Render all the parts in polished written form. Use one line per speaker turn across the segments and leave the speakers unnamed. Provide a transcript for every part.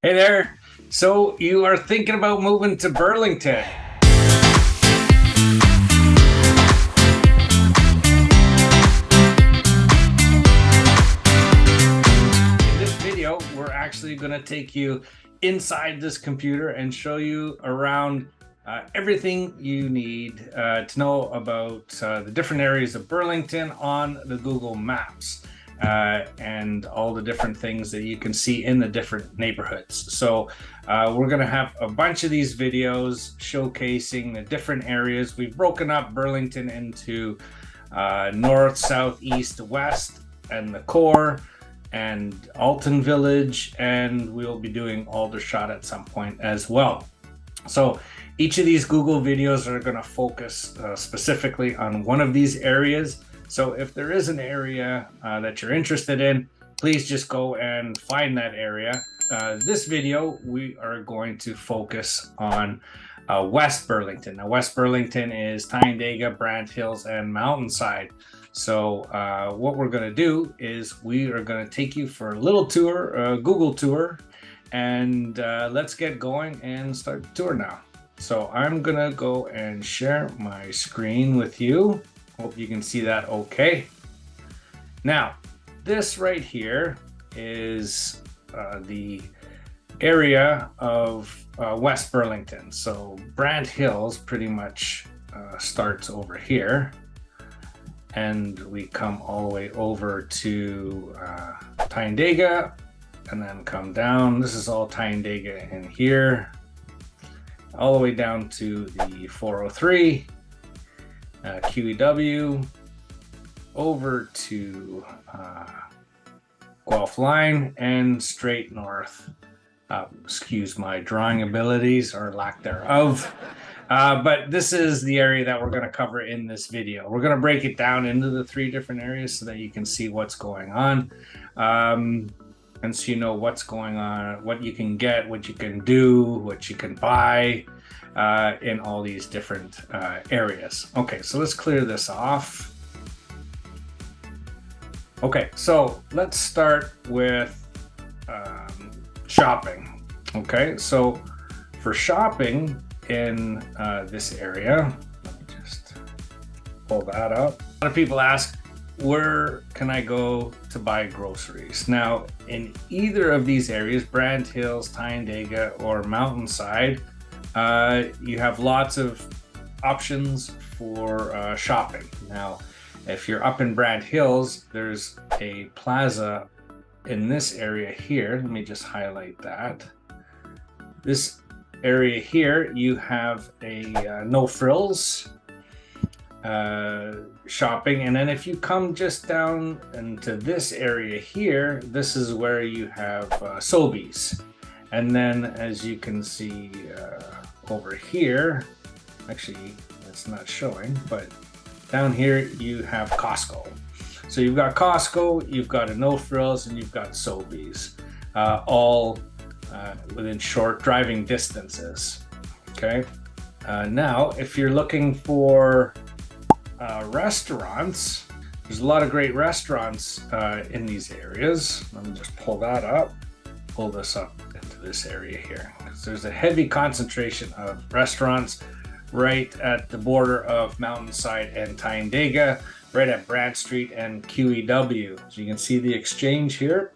Hey there. So you are thinking about moving to Burlington. In this video, we're actually going to take you inside this computer and show you around everything you need to know about the different areas of Burlington on the Google Maps. And all the different things that you can see in the different neighborhoods. So we're going to have a bunch of these videos showcasing the different areas. We've broken up Burlington into north, south, east, west, and the core, and Halton Village, and we'll be doing Aldershot at some point as well. So each of these Google videos are going to focus specifically on one of these areas. So if there is an area that you're interested in, please just go and find that area. This video, we are going to focus on West Burlington. Now, West Burlington is Tyendega, Brant Hills, and Mountainside. So what we're going to do is we are going to take you for a little tour, a Google tour, and let's get going and start the tour now. So I'm going to go and share my screen with you. Hope you can see that okay. Now, this right here is the area of West Burlington. So Brant Hills pretty much starts over here. And we come all the way over to Tyendega and then come down. This is all Tyendega in here. All the way down to the 403. QEW, over to Guelph Line, and straight north. Excuse my drawing abilities or lack thereof. But this is the area that we're going to cover in this video. We're going to break it down into the three different areas so that you can see what's going on. And so you know what's going on, what you can get, what you can do, what you can buy. In all these different areas. Okay, so let's clear this off. Okay, so let's start with shopping. Okay, so for shopping in this area, let me just pull that up. A lot of people ask, where can I go to buy groceries? Now, in either of these areas, Brant Hills, Tyendega, or Mountainside, you have lots of options for shopping. Now, if you're up in Brant Hills, there's a plaza in this area here. Let me just highlight that. This area here, you have a no frills shopping. And then if you come just down into this area here, this is where you have Sobeys. And then as you can see over here, actually it's not showing, but down here you have Costco. So you've got Costco, you've got a No Frills, and you've got Sobeys, all within short driving distances. Okay. Now, if you're looking for restaurants, there's a lot of great restaurants in these areas. Let me just pull that up. Pull this up into this area here, because there's a heavy concentration of restaurants right at the border of Mountainside and Tyendega, right at Brant Street and QEW. So you can see the exchange here.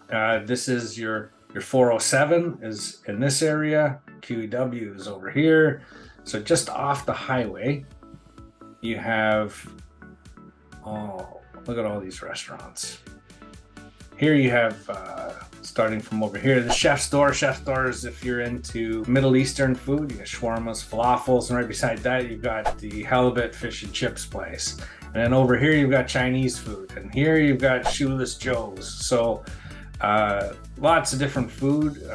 This is your 407 is in this area. QEW is over here. So just off the highway, you have, oh, look at all these restaurants. Here you have, starting from over here, the Chef's Door. Chef's Door is if you're into Middle Eastern food. You got shawarmas, falafels, and right beside that, you've got the halibut fish and chips place. And then over here, you've got Chinese food. And here you've got Shoeless Joe's. So lots of different food.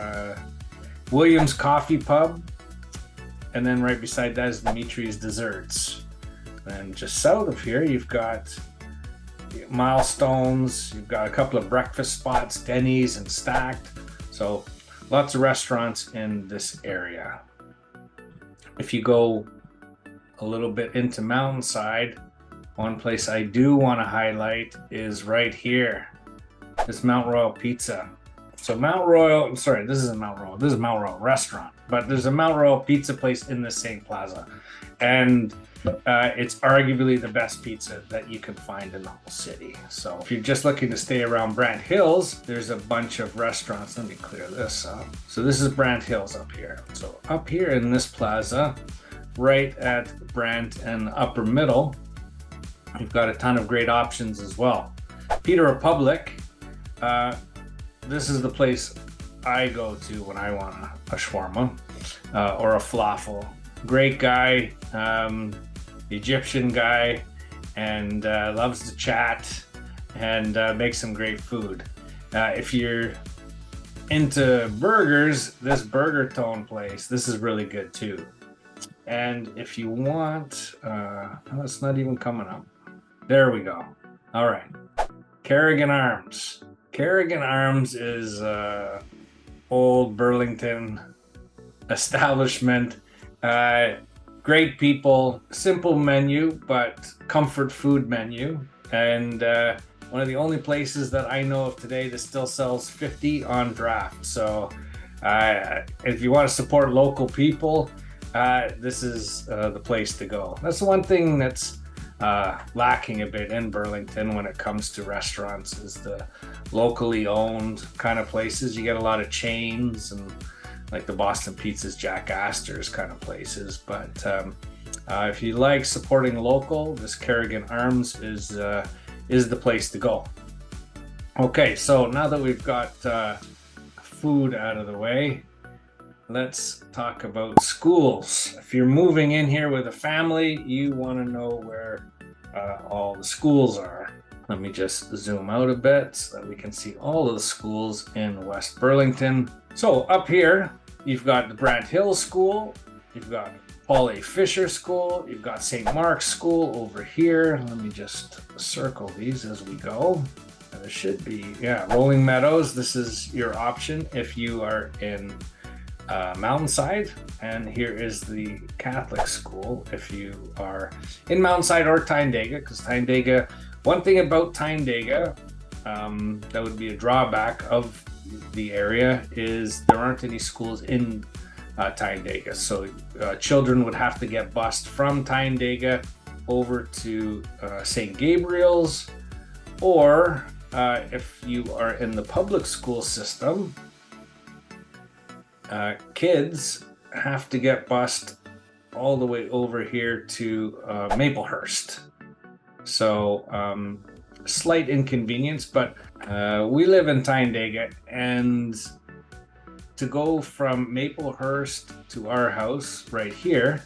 Williams Coffee Pub. And then right beside that is Dimitri's Desserts. And just south of here, you've got Milestones, you've got a couple of breakfast spots, Denny's and Stacked. So lots of restaurants in this area. If you go a little bit into Mountainside, one place I do want to highlight is right here. This Mount Royal Pizza. So Mount Royal, I'm sorry, this isn't Mount Royal. This is Mount Royal Restaurant, but there's a Mount Royal pizza place in the same plaza. And it's arguably the best pizza that you can find in the whole city. So if you're just looking to stay around Brant Hills, there's a bunch of restaurants. Let me clear this up. So this is Brant Hills up here. So up here in this plaza, right at Brant and Upper Middle, you've got a ton of great options as well. Peter Republic, this is the place I go to when I want a shawarma or a falafel. Great guy, Egyptian guy, and loves to chat and makes some great food. If you're into burgers, this Burger Tone place, this is really good too. And if you want, oh, it's not even coming up. There we go. All right. Kerrigan Arms. Kerrigan Arms is old Burlington establishment. Great people, simple menu, but comfort food menu. And one of the only places that I know of today that still sells 50 on draft. So if you want to support local people, this is the place to go. That's the one thing that's lacking a bit in Burlington when it comes to restaurants, is the locally owned kind of places. You get a lot of chains and like the Boston Pizzas, Jack Astor's kind of places. But if you like supporting local, this Kerrigan Arms is the place to go. Okay, so now that we've got food out of the way, let's talk about schools. If you're moving in here with a family, you want to know where all the schools are. Let me just zoom out a bit so that we can see all of the schools in West Burlington. So up here, you've got the Brant Hills School, you've got Paul A. Fisher School, you've got St. Mark's School over here. Let me just circle these as we go. There should be, Rolling Meadows. This is your option if you are in Mountainside, and here is the Catholic school if you are in Mountainside or Tynedega, because Tynedega, one thing about Tynedega that would be a drawback of the area is there aren't any schools in Tynedega, so children would have to get bused from Tynedega over to St. Gabriel's, or if you are in the public school system, kids have to get bused all the way over here to Maplehurst. So slight inconvenience, but we live in Tynedega, and to go from Maplehurst to our house right here,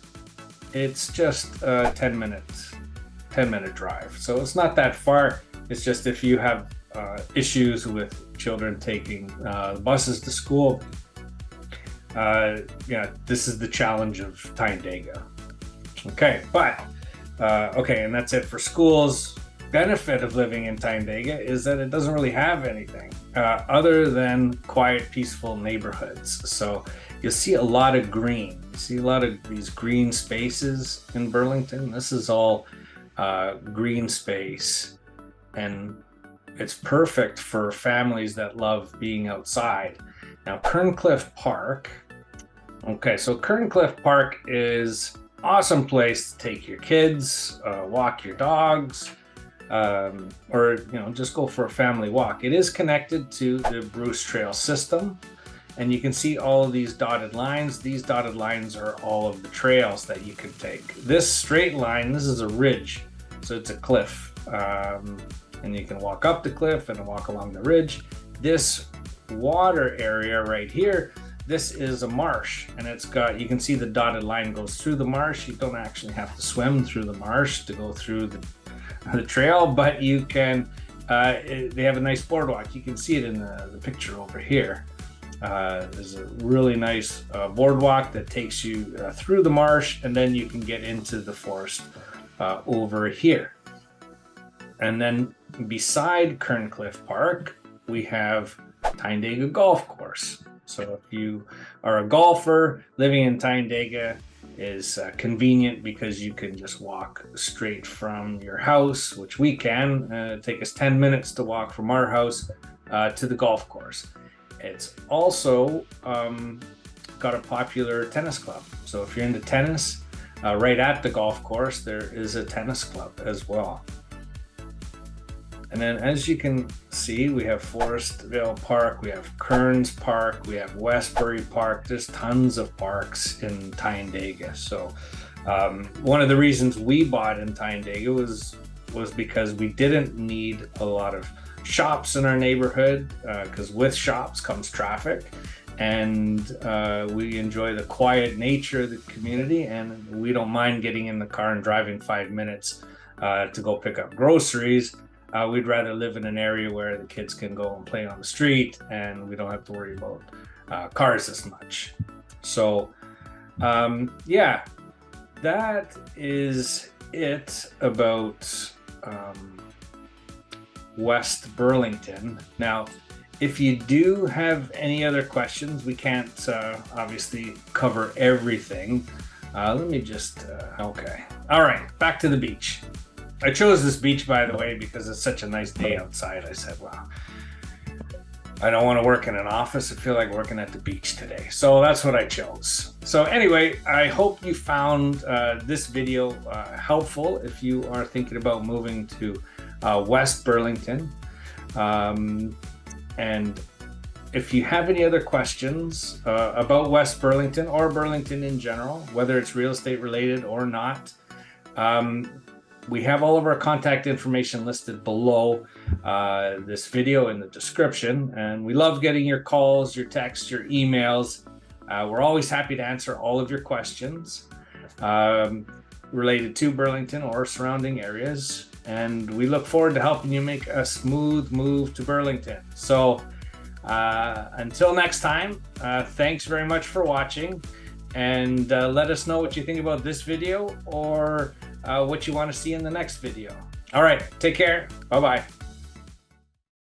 it's just a 10-minute drive. So it's not that far. It's just if you have issues with children taking the buses to school, this is the challenge of Tynedega. Okay, but okay, and that's it for schools. Benefit of living in Tynedega is that it doesn't really have anything other than quiet, peaceful neighborhoods. So you'll see a lot of green. You see a lot of these green spaces in Burlington. This is all green space, and it's perfect for families that love being outside. Now, Kerncliffe Park. Okay, so Kerncliffe Park is an awesome place to take your kids, walk your dogs, or just go for a family walk. It is connected to the Bruce Trail system, and you can see all of these dotted lines. These dotted lines are all of the trails that you can take. This straight line, this is a ridge, so it's a cliff, and you can walk up the cliff and walk along the ridge. This water area right here, this is a marsh, and it's got, you can see the dotted line goes through the marsh. You don't actually have to swim through the marsh to go through the trail, but you can, they have a nice boardwalk. You can see it in the picture over here. There's a really nice boardwalk that takes you through the marsh, and then you can get into the forest over here. And then beside Kerncliffe Park, we have Tynedega Golf Course. So if you are a golfer, living in Tynedega is convenient because you can just walk straight from your house, which we can. Take us 10 minutes to walk from our house to the golf course. It's also got a popular tennis club. So if you're into tennis, right at the golf course, there is a tennis club as well. And then as you can see, we have Forestville Park, we have Kearns Park, we have Westbury Park. There's tons of parks in Tyendega. So one of the reasons we bought in Tyendega was because we didn't need a lot of shops in our neighborhood, because with shops comes traffic, and we enjoy the quiet nature of the community, and we don't mind getting in the car and driving 5 minutes to go pick up groceries. We'd rather live in an area where the kids can go and play on the street and we don't have to worry about cars as much. So yeah, that is it about West Burlington. Now, if you do have any other questions, we can't obviously cover everything. Let me just, okay. All right, back to the beach. I chose this beach, by the way, because it's such a nice day outside. I said, wow, I don't want to work in an office. I feel like working at the beach today. So that's what I chose. So anyway, I hope you found this video helpful if you are thinking about moving to West Burlington. And if you have any other questions about West Burlington or Burlington in general, whether it's real estate related or not, we have all of our contact information listed below this video in the description. And we love getting your calls, your texts, your emails. We're always happy to answer all of your questions related to Burlington or surrounding areas. And we look forward to helping you make a smooth move to Burlington. So until next time, thanks very much for watching, and let us know what you think about this video or what you want to see in the next video. All right, take care. Bye-bye.